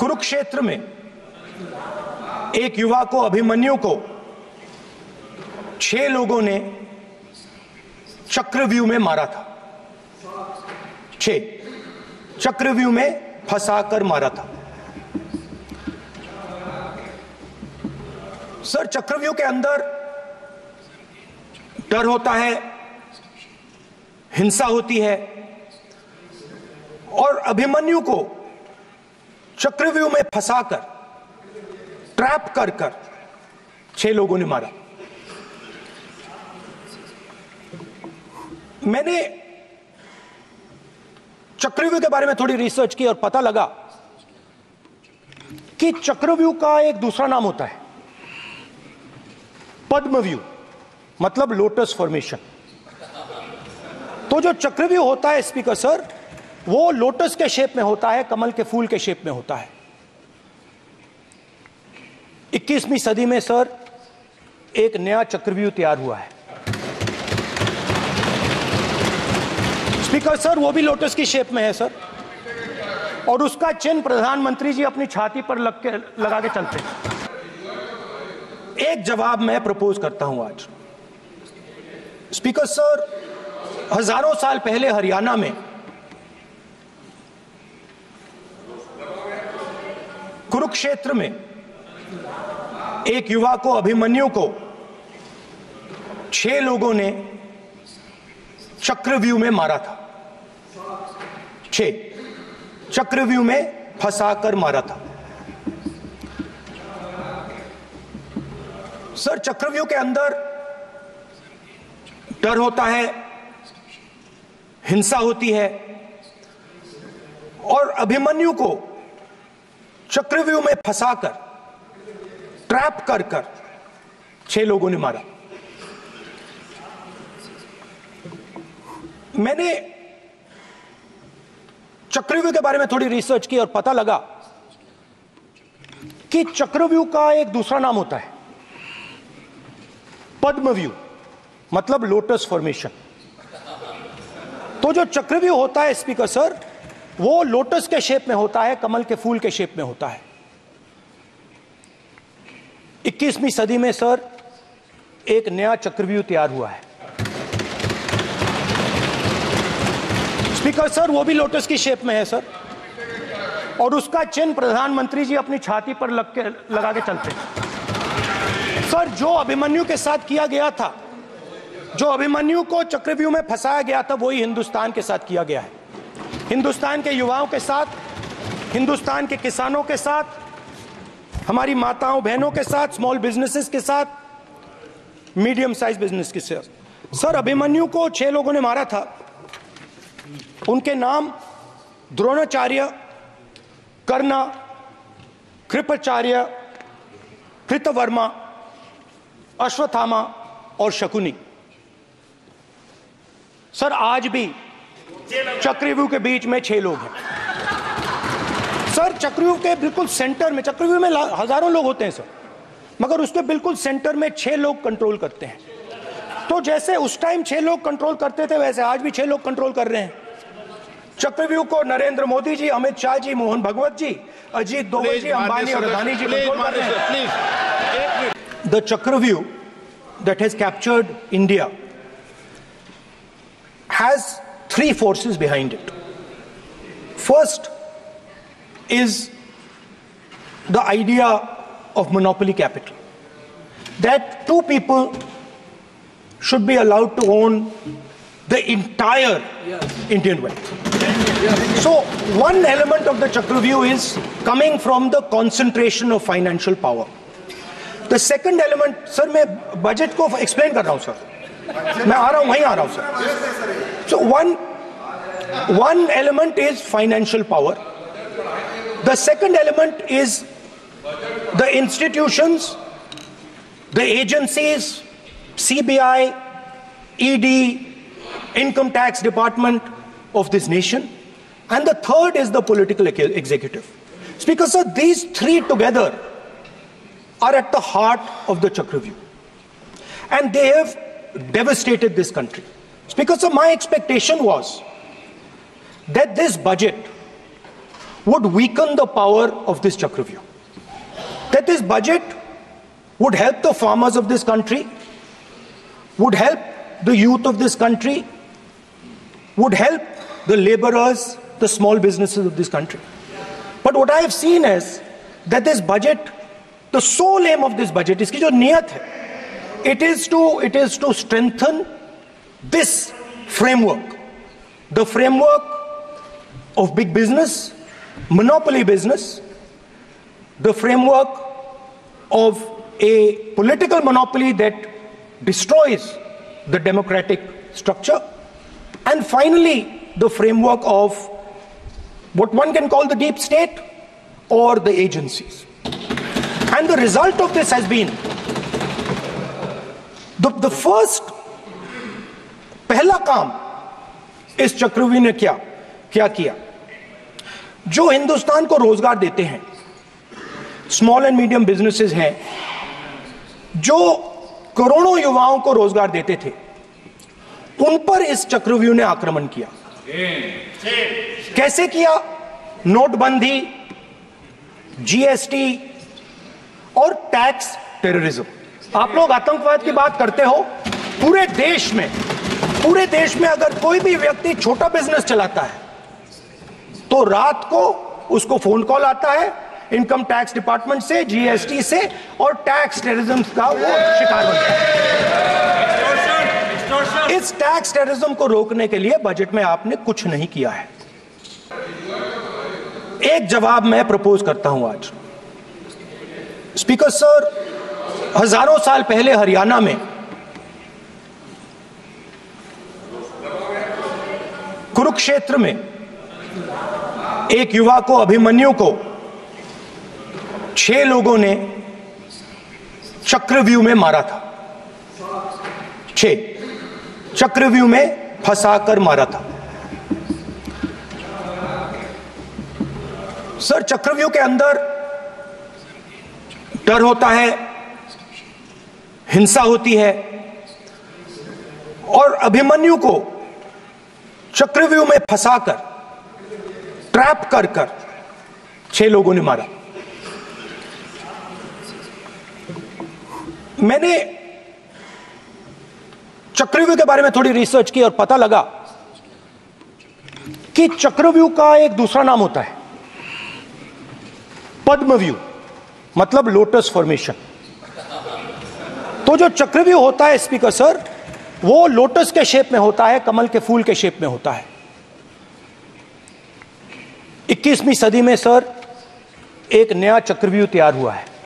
कुरुक्षेत्र में एक युवा को, अभिमन्यु को 6 लोगों ने चक्रव्यूह में मारा था। 6 चक्रव्यूह में फंसाकर मारा था। सर, चक्रव्यूह के अंदर डर होता है, हिंसा होती है, और अभिमन्यु को चक्रव्यूह में फंसाकर, ट्रैप कर 6 लोगों ने मारा। मैंने चक्रव्यूह के बारे में थोड़ी रिसर्च की और पता लगा कि चक्रव्यूह का एक दूसरा नाम होता है पद्मव्यूह, मतलब लोटस फॉर्मेशन। तो जो चक्रव्यूह होता है स्पीकर सर, वो लोटस के शेप में होता है, कमल के फूल के शेप में होता है। 21वीं सदी में सर एक नया चक्रव्यूह तैयार हुआ है स्पीकर सर, वो भी लोटस की शेप में है सर, और उसका चिन्ह प्रधानमंत्री जी अपनी छाती पर लगा के चलते हैं। एक जवाब मैं प्रपोज करता हूं आज स्पीकर सर। हजारों साल पहले हरियाणा में कुरुक्षेत्र में एक युवा को, अभिमन्यु को 6 लोगों ने चक्रव्यूह में मारा था। 6 चक्रव्यूह में फंसाकर मारा था। सर, चक्रव्यूह के अंदर डर होता है, हिंसा होती है, और अभिमन्यु को चक्रव्यूह में फंसाकर, ट्रैप कर 6 लोगों ने मारा। मैंने चक्रव्यूह के बारे में थोड़ी रिसर्च की और पता लगा कि चक्रव्यूह का एक दूसरा नाम होता है पद्मव्यूह, मतलब लोटस फॉर्मेशन। तो जो चक्रव्यूह होता है स्पीकर सर, वो लोटस के शेप में होता है, कमल के फूल के शेप में होता है। 21वीं सदी में सर एक नया चक्रव्यूह तैयार हुआ है स्पीकर सर, वो भी लोटस की शेप में है सर, और उसका चिन्ह प्रधानमंत्री जी अपनी छाती पर लगा के चलते हैं। सर, जो अभिमन्यु के साथ किया गया था, जो अभिमन्यु को चक्रव्यूह में फंसाया गया था, वही हिंदुस्तान के साथ किया गया है। हिंदुस्तान के युवाओं के साथ, हिंदुस्तान के किसानों के साथ, हमारी माताओं बहनों के साथ, स्मॉल बिजनेसेस के साथ, मीडियम साइज बिजनेस के साथ। सर, अभिमन्यु को 6 लोगों ने मारा था। उनके नाम द्रोणाचार्य, कर्ण, कृपाचार्य, कृतवर्मा, अश्वत्थामा और शकुनी। सर, आज भी चक्रव्यूह के बीच में 6 लोग हैं। सर, चक्रव्यूह के बिल्कुल सेंटर में, चक्रव्यूह में हजारों लोग होते हैं सर, मगर उसके बिल्कुल सेंटर में 6 लोग कंट्रोल करते हैं। तो जैसे उस टाइम 6 लोग कंट्रोल करते थे, वैसे आज भी 6 लोग कंट्रोल कर रहे हैं चक्रव्यूह को। नरेंद्र मोदी जी, अमित शाह जी, मोहन भगवत जी, अजीत दोवल जी, अंबानी और अदानी जी कंट्रोल कर रहे हैं। The Chakravyu that has captured India has 3 forces behind it. First is the idea of monopoly capital, that 2 people should be allowed to own the entire Indian wealth. So one element of the Chakravyu is coming from the concentration of financial power. The second element, sir, मैं budget को explain कर रहा हूं sir, मैं आ रहा हूं, वहीं आ रहा हूं sir. So one element is financial power. The second element is the institutions, the agencies, CBI, ED, Income Tax Department of this nation, and the third is the political executive. Speaker sir, these 3 together are at the heart of the Chakravyu, and they have devastated this country. Speaker sir, my expectation was that this budget would weaken the power of this Chakravyuh. That this budget would help the farmers of this country, would help the youth of this country, would help the laborers, the small businesses of this country. But what I have seen is that this budget, the sole aim of this budget, iski jo niyat hai, it is to strengthen this framework, the framework of big business, monopoly business, the framework of a political monopoly that destroys the democratic structure, and finally the framework of what one can call the deep state or the agencies. And the result of this has been the first पहला काम इस चक्रव्यूह ने क्या किया, जो हिंदुस्तान को रोजगार देते हैं, स्मॉल एंड मीडियम बिजनेसेस हैं, जो करोड़ों युवाओं को रोजगार देते थे, उन पर इस चक्रव्यूह ने आक्रमण किया। कैसे किया? नोटबंदी, जीएसटी और टैक्स टेररिज्म। आप लोग आतंकवाद की बात करते हो, पूरे देश में अगर कोई भी व्यक्ति छोटा बिजनेस चलाता है तो रात को उसको फोन कॉल आता है इनकम टैक्स डिपार्टमेंट से, जीएसटी से, और टैक्स टेररिज्म का वो शिकार बनता है। इस टैक्स टेररिज्म को रोकने के लिए बजट में आपने कुछ नहीं किया है। एक जवाब मैं प्रपोज करता हूं आज। स्पीकर सर, हजारों साल पहले हरियाणा में कुरुक्षेत्र में एक युवा को, अभिमन्यु को, 6 लोगों ने चक्रव्यूह में मारा था। 6 चक्रव्यूह में फंसाकर मारा था। सर, चक्रव्यूह के अंदर डर होता है, हिंसा होती है, और अभिमन्यु को चक्रव्यूह में फंसाकर, ट्रैप कर 6 लोगों ने मारा। मैंने चक्रव्यूह के बारे में थोड़ी रिसर्च की और पता लगा कि चक्रव्यूह का एक दूसरा नाम होता है पद्मव्यूह, मतलब लोटस फॉर्मेशन। तो जो चक्रव्यूह होता है स्पीकर सर, वो लोटस के शेप में होता है, कमल के फूल के शेप में होता है। 21वीं सदी में सर एक नया चक्रव्यूह तैयार हुआ है।